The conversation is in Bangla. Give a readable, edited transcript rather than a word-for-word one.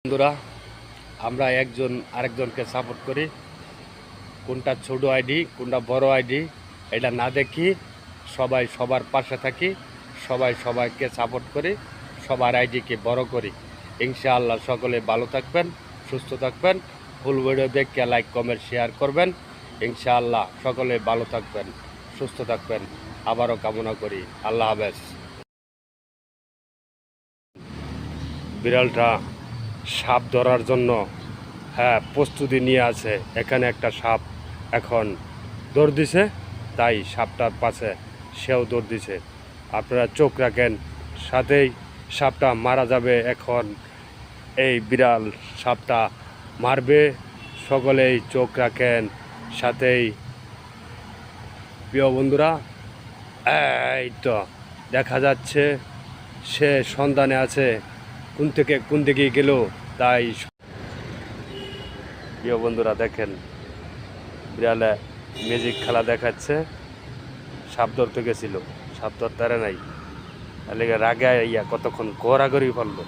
বন্ধুরা, আমরা একজন আরেকজনকে সাপোর্ট করি। কোনটা ছোট আইডি কোনটা বড় আইডি এটা না দেখি, সবাই সবার পাশে থাকি, সবাই সবাইকে সাপোর্ট করি, সবার আইডিকে বড় করি। ইনশাআল্লাহ সকলে ভালো থাকবেন, সুস্থ থাকবেন। ফুল ভিডিও দেখে লাইক কমেন্ট শেয়ার করবেন। ইনশাআল্লাহ সকলে ভালো থাকবেন, সুস্থ থাকবেন, আবারও কামনা করি। আল্লাহ হাফেজ। বিড়ালটা সাপ ধরার জন্য প্রস্তুতি নিয়ে আছে। এখানে একটা সাপ এখন দৌড় দিছে, তাই সাপটার পাশে সেও দৌড় দিছে। আপনারা চোখ রাখেন, সাথেই সাপটা মারা যাবে। এখন এই বিড়াল সাপটা মারবে, সকলেই চোখ রাখেন। সাথেই প্রিয় বন্ধুরা, এই তো দেখা যাচ্ছে সে সন্ধানে আছে, কোন থেকে কোন দিকে গেল। তাই প্রিয় বন্ধুরা দেখেন, বিড়ালে ম্যাজিক খেলা দেখাচ্ছে। সাপ ধরতে গেছিল, সাপ ধরতে নাই, রাগে ইয়া কতক্ষণ ঘোরাঘুরি ফেললো।